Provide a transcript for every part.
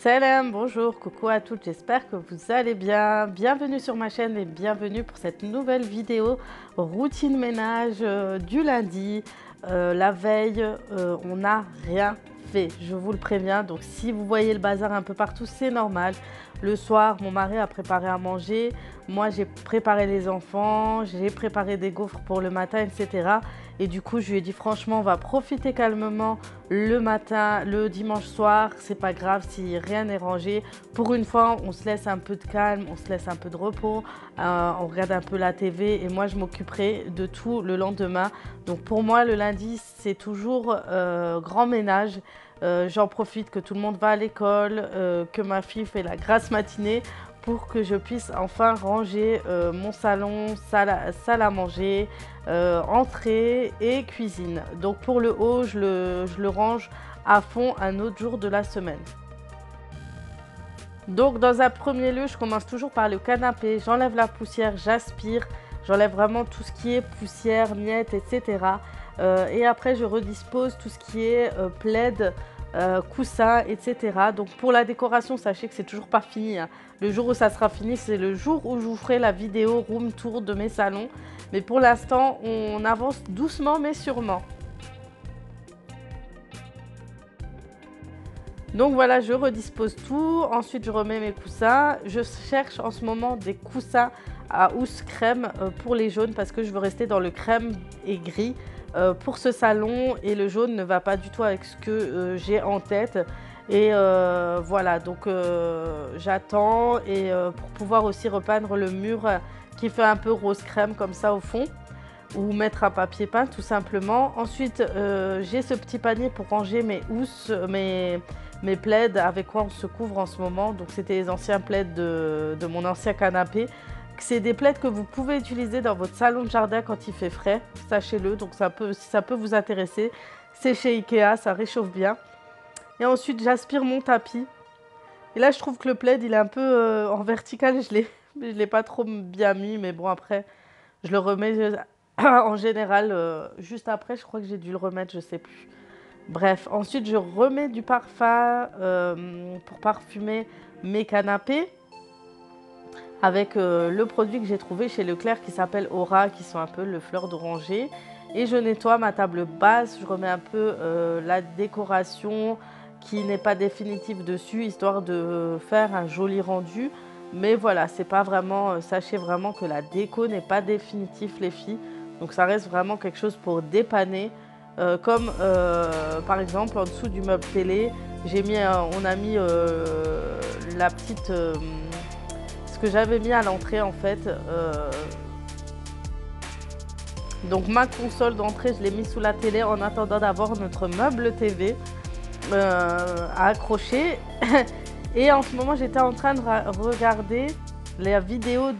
Salam, bonjour, coucou à toutes, j'espère que vous allez bien. Bienvenue sur ma chaîne et bienvenue pour cette nouvelle vidéo routine ménage du lundi. La veille, on n'a rien fait, je vous le préviens. Donc si vous voyez le bazar un peu partout, c'est normal. Le soir, mon mari a préparé à manger. Moi, j'ai préparé les enfants, j'ai préparé des gaufres pour le matin, etc. Et du coup, je lui ai dit franchement, on va profiter calmement le matin, le dimanche soir. C'est pas grave si rien n'est rangé. Pour une fois, on se laisse un peu de calme, on se laisse un peu de repos. On regarde un peu la TV et moi, je m'occuperai de tout le lendemain. Donc pour moi, le lundi, c'est toujours grand ménage. J'en profite que tout le monde va à l'école, que ma fille fait la grasse matinée pour que je puisse enfin ranger mon salon, salle à manger, entrée et cuisine. Donc pour le haut, je le range à fond un autre jour de la semaine. Donc dans un premier lieu, je commence toujours par le canapé. J'enlève la poussière, j'aspire, j'enlève vraiment tout ce qui est poussière, miettes, etc. Et après, je redispose tout ce qui est plaid, coussins, etc. Donc pour la décoration, sachez que c'est toujours pas fini, hein. Le jour où ça sera fini, c'est le jour où je vous ferai la vidéo room tour de mes salons. Mais pour l'instant, on avance doucement mais sûrement. Donc voilà, je redispose tout. Ensuite, je remets mes coussins. Je cherche en ce moment des coussins à housse crème pour les jaunes parce que je veux rester dans le crème et gris pour ce salon. Et le jaune ne va pas du tout avec ce que j'ai en tête. Et voilà, donc j'attends et pour pouvoir aussi repeindre le mur qui fait un peu rose crème comme ça au fond. Ou mettre un papier peint tout simplement. Ensuite, j'ai ce petit panier pour ranger mes housses, mes plaids avec quoi on se couvre en ce moment. Donc c'était les anciens plaids de mon ancien canapé. C'est des plaids que vous pouvez utiliser dans votre salon de jardin quand il fait frais, sachez-le. Donc si ça peut vous intéresser, c'est chez Ikea, ça réchauffe bien. Et ensuite j'aspire mon tapis. Et là je trouve que le plaid il est un peu en vertical, je l'ai pas trop bien mis, mais bon après je le remets en général juste après, je crois que j'ai dû le remettre, je sais plus. Bref, ensuite je remets du parfum pour parfumer mes canapés avec le produit que j'ai trouvé chez Leclerc qui s'appelle Aura, qui sont un peu le fleur d'oranger. Et je nettoie ma table basse, je remets un peu la décoration qui n'est pas définitive dessus, histoire de faire un joli rendu. Mais voilà, c'est pas vraiment, sachez vraiment que la déco n'est pas définitive les filles. Donc ça reste vraiment quelque chose pour dépanner. Comme par exemple en dessous du meuble télé, on a mis la petite, ce que j'avais mis à l'entrée en fait. Donc ma console d'entrée, je l'ai mis sous la télé en attendant d'avoir notre meuble TV à accrocher. Et en ce moment, j'étais en train de regarder la vidéo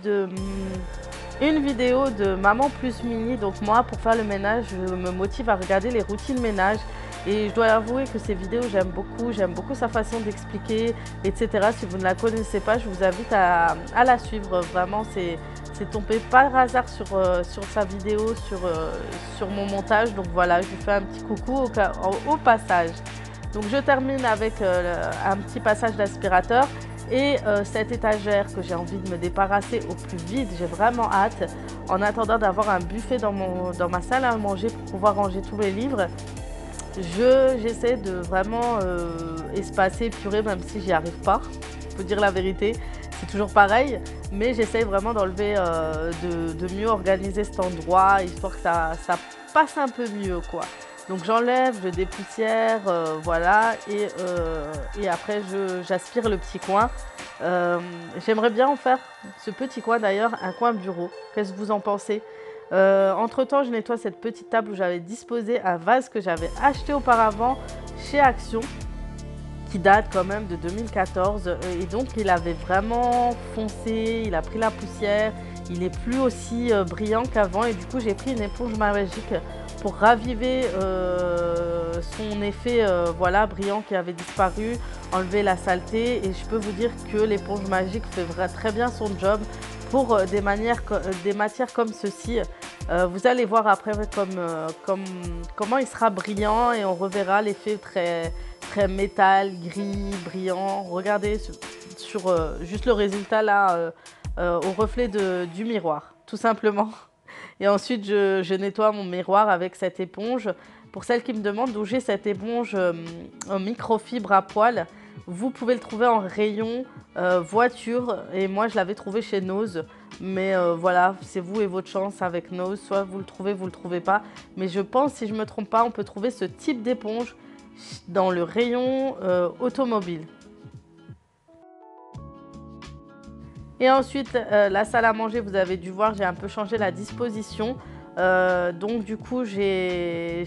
une vidéo de Maman Plus Mini. Donc moi, pour faire le ménage, je me motive à regarder les routines ménage. Et je dois avouer que ces vidéos, j'aime beaucoup sa façon d'expliquer, etc. Si vous ne la connaissez pas, je vous invite à la suivre. Vraiment, c'est tombé par hasard sur sa vidéo, sur mon montage. Donc voilà, je lui fais un petit coucou au passage. Donc je termine avec un petit passage d'aspirateur et cette étagère que j'ai envie de me débarrasser au plus vite. J'ai vraiment hâte en attendant d'avoir un buffet dans ma salle à manger pour pouvoir ranger tous mes livres. J'essaie de vraiment espacer, épurer, même si j'y arrive pas. Il faut dire la vérité, c'est toujours pareil. Mais j'essaie vraiment d'enlever, de mieux organiser cet endroit, histoire que ça passe un peu mieux, quoi. Donc j'enlève, je dépoussière, voilà, et après j'aspire le petit coin. J'aimerais bien en faire ce petit coin d'ailleurs, un coin bureau. Qu'est-ce que vous en pensez? Entre temps, je nettoie cette petite table où j'avais disposé un vase que j'avais acheté auparavant chez Action, qui date quand même de 2014. Et donc il avait vraiment foncé, il a pris la poussière, il n'est plus aussi brillant qu'avant. Et du coup, j'ai pris une éponge magique pour raviver son effet voilà, brillant qui avait disparu, enlever la saleté. Et je peux vous dire que l'éponge magique fait très bien son job pour des matières comme ceci. Vous allez voir après comment il sera brillant et on reverra l'effet très très métal, gris, brillant. Regardez juste le résultat là au reflet du miroir, tout simplement. Et ensuite, je nettoie mon miroir avec cette éponge. Pour celles qui me demandent d'où j'ai cette éponge en microfibre à poil, vous pouvez le trouver en rayon voiture. Et moi, je l'avais trouvé chez Nose. Mais voilà, c'est vous et votre chance avec Nose. Soit vous le trouvez pas. Mais je pense, si je ne me trompe pas, on peut trouver ce type d'éponge dans le rayon automobile. Et ensuite, la salle à manger, vous avez dû voir, j'ai un peu changé la disposition. Donc du coup, j'ai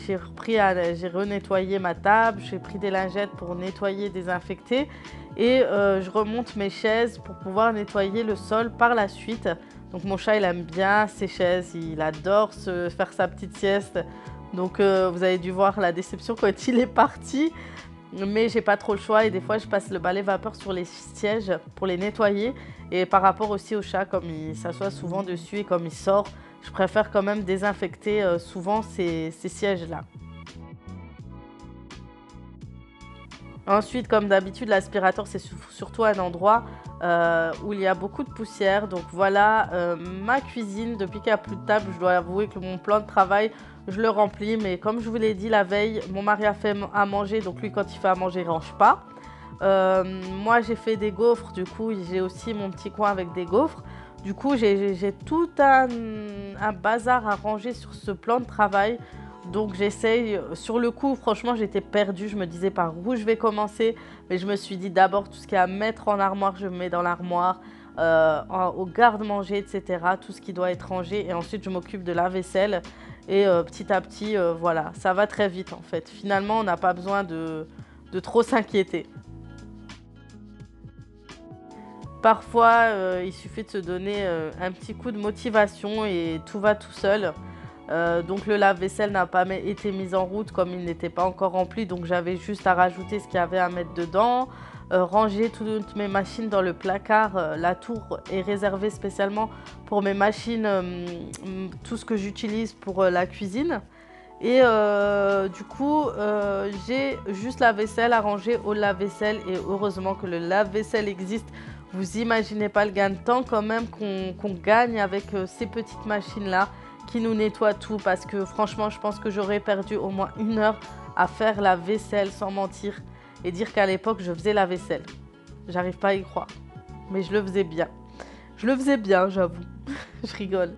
renettoyé ma table, j'ai pris des lingettes pour nettoyer, désinfecter. Et je remonte mes chaises pour pouvoir nettoyer le sol par la suite. Donc mon chat, il aime bien ses chaises, il adore faire sa petite sieste. Donc vous avez dû voir la déception quand il est parti. Mais j'ai pas trop le choix et des fois je passe le balai vapeur sur les sièges pour les nettoyer. Et par rapport aussi au chat, comme il s'assoit souvent dessus et comme il sort, je préfère quand même désinfecter souvent ces sièges-là. Ensuite, comme d'habitude, l'aspirateur, c'est surtout un endroit où il y a beaucoup de poussière. Donc voilà, ma cuisine, depuis qu'il n'y a plus de table, je dois avouer que mon plan de travail, je le remplis. Mais comme je vous l'ai dit la veille, mon mari a fait à manger. Donc lui, quand il fait à manger, il ne range pas. Moi, j'ai fait des gaufres. Du coup, j'ai aussi mon petit coin avec des gaufres. Du coup, j'ai tout un bazar à ranger sur ce plan de travail. Donc j'essaye, sur le coup, franchement, j'étais perdue. Je me disais par où je vais commencer. Mais je me suis dit d'abord, tout ce qu'il y a à mettre en armoire, je mets dans l'armoire. Au garde-manger, etc. Tout ce qui doit être rangé. Et ensuite, je m'occupe de la vaisselle. Et petit à petit, voilà, ça va très vite en fait. Finalement, on n'a pas besoin de trop s'inquiéter. Parfois, il suffit de se donner un petit coup de motivation et tout va tout seul. Donc le lave-vaisselle n'a pas été mis en route comme il n'était pas encore rempli. Donc j'avais juste à rajouter ce qu'il y avait à mettre dedans. Ranger toutes mes machines dans le placard. La tour est réservée spécialement pour mes machines, tout ce que j'utilise pour la cuisine. Et du coup, j'ai juste la vaisselle à ranger au lave-vaisselle. Et heureusement que le lave-vaisselle existe. Vous imaginez pas le gain de temps quand même qu'on gagne avec ces petites machines-là qui nous nettoient tout. Parce que franchement, je pense que j'aurais perdu au moins 1 heure à faire la vaisselle sans mentir. Et dire qu'à l'époque, je faisais la vaisselle. J'arrive pas à y croire. Mais je le faisais bien. Je le faisais bien, j'avoue. Je rigole.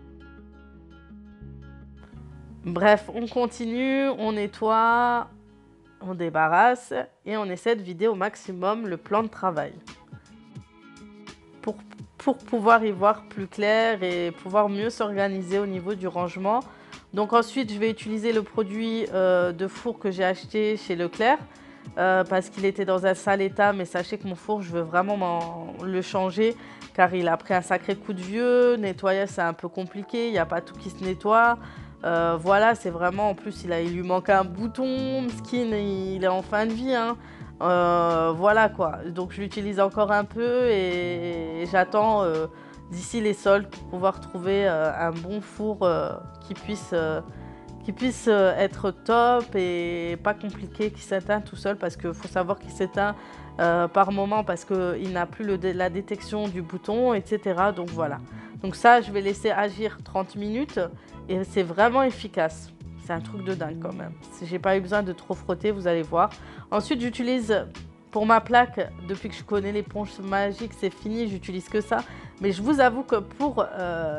Bref, on continue, on nettoie, on débarrasse et on essaie de vider au maximum le plan de travail. Pour pouvoir y voir plus clair et pouvoir mieux s'organiser au niveau du rangement. Donc ensuite, je vais utiliser le produit de four que j'ai acheté chez Leclerc parce qu'il était dans un sale état. Mais sachez que mon four, je veux vraiment le changer car il a pris un sacré coup de vieux. Nettoyer, c'est un peu compliqué, il n'y a pas tout qui se nettoie. Voilà, c'est vraiment, en plus, il lui manque un bouton. Skin, il est en fin de vie, hein. Voilà quoi, donc je l'utilise encore un peu et j'attends d'ici les soldes pour pouvoir trouver un bon four qui puisse être top et pas compliqué, qui s'éteint tout seul parce qu'il faut savoir qu'il s'éteint par moment parce qu'il n'a plus la détection du bouton, etc. Donc voilà, donc ça je vais laisser agir 30 minutes et c'est vraiment efficace. C'est un truc de dingue quand même. Si j'ai pas eu besoin de trop frotter, vous allez voir. Ensuite, j'utilise pour ma plaque, depuis que je connais l'éponge magique, c'est fini, j'utilise que ça. Mais je vous avoue que pour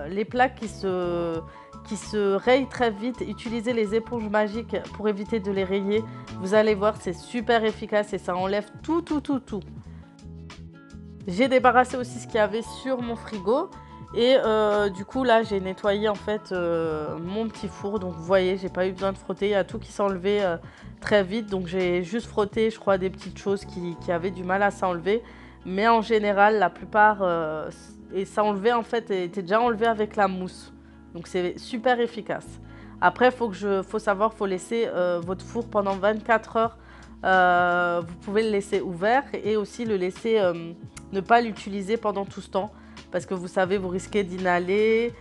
les plaques qui se rayent très vite, utilisez les éponges magiques pour éviter de les rayer. Vous allez voir, c'est super efficace et ça enlève tout. J'ai débarrassé aussi ce qu'il y avait sur mon frigo. Et du coup là j'ai nettoyé en fait mon petit four, donc vous voyez j'ai pas eu besoin de frotter, il y a tout qui s'enlevait très vite, donc j'ai juste frotté je crois des petites choses qui avaient du mal à s'enlever, mais en général la plupart et ça enlevait en fait était déjà enlevé avec la mousse, donc c'est super efficace. Après faut savoir, faut laisser votre four pendant 24 heures, vous pouvez le laisser ouvert et aussi le laisser ne pas l'utiliser pendant tout ce temps. Parce que vous savez, vous risquez d'inhaler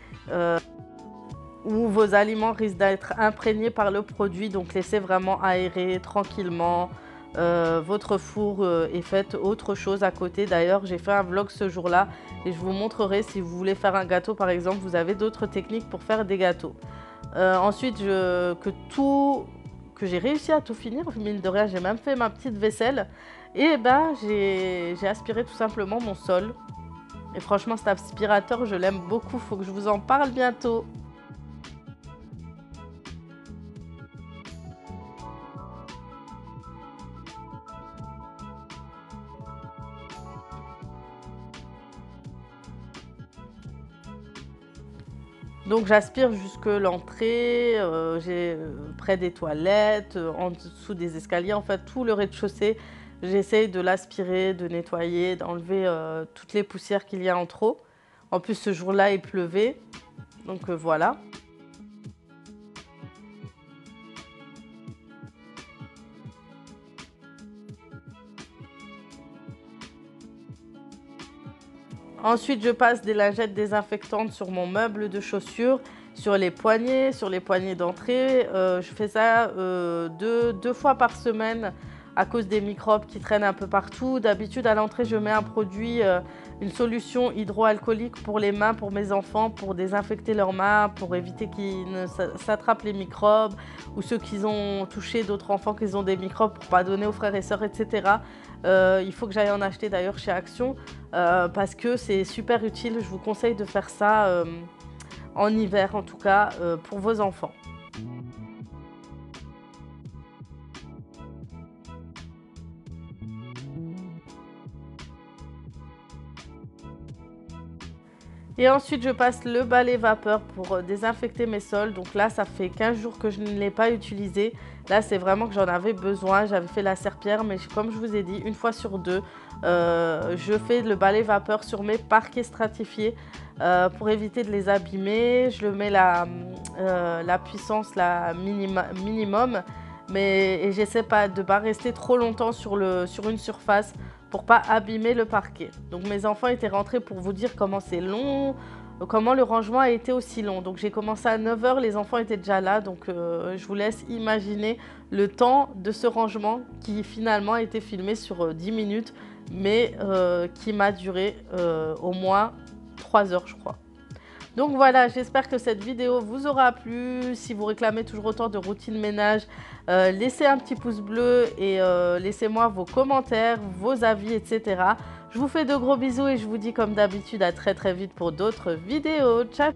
ou vos aliments risquent d'être imprégnés par le produit. Donc laissez vraiment aérer tranquillement. votre four et faites autre chose à côté. D'ailleurs, j'ai fait un vlog ce jour-là et je vous montrerai si vous voulez faire un gâteau par exemple, vous avez d'autres techniques pour faire des gâteaux. Ensuite, que j'ai réussi à tout finir, mine de rien, j'ai même fait ma petite vaisselle et ben j'ai aspiré tout simplement mon sol. Et franchement, cet aspirateur, je l'aime beaucoup, faut que je vous en parle bientôt. Donc j'aspire jusque l'entrée, près des toilettes, en dessous des escaliers, en fait tout le rez-de-chaussée. J'essaye de l'aspirer, de nettoyer, d'enlever toutes les poussières qu'il y a en trop. En plus ce jour-là il pleuvait, donc voilà. Ensuite, je passe des lingettes désinfectantes sur mon meuble de chaussures, sur les poignées d'entrée. Je fais ça deux fois par semaine à cause des microbes qui traînent un peu partout. D'habitude, à l'entrée, je mets un produit, une solution hydroalcoolique pour les mains, pour mes enfants, pour désinfecter leurs mains, pour éviter qu'ils ne s'attrapent les microbes ou ceux qui ont touché d'autres enfants qui ont des microbes pour ne pas donner aux frères et sœurs, etc. Il faut que j'aille en acheter d'ailleurs chez Action parce que c'est super utile. Je vous conseille de faire ça en hiver en tout cas pour vos enfants. Et ensuite, je passe le balai vapeur pour désinfecter mes sols. Donc là, ça fait 15 jours que je ne l'ai pas utilisé. Là, c'est vraiment que j'en avais besoin. J'avais fait la serpillière, mais comme je vous ai dit, une fois sur deux, je fais le balai vapeur sur mes parquets stratifiés pour éviter de les abîmer. Je le mets la puissance minimum, mais j'essaie pas de ne pas rester trop longtemps sur une surface pour pas abîmer le parquet. Donc mes enfants étaient rentrés pour vous dire comment c'est long, comment le rangement a été aussi long. Donc j'ai commencé à 9 h, les enfants étaient déjà là, donc je vous laisse imaginer le temps de ce rangement qui finalement a été filmé sur 10 minutes, mais qui m'a duré au moins 3 heures je crois. Donc voilà, j'espère que cette vidéo vous aura plu. Si vous réclamez toujours autant de routine ménage, laissez un petit pouce bleu et laissez-moi vos commentaires, vos avis, etc. Je vous fais de gros bisous et je vous dis comme d'habitude à très vite pour d'autres vidéos. Ciao!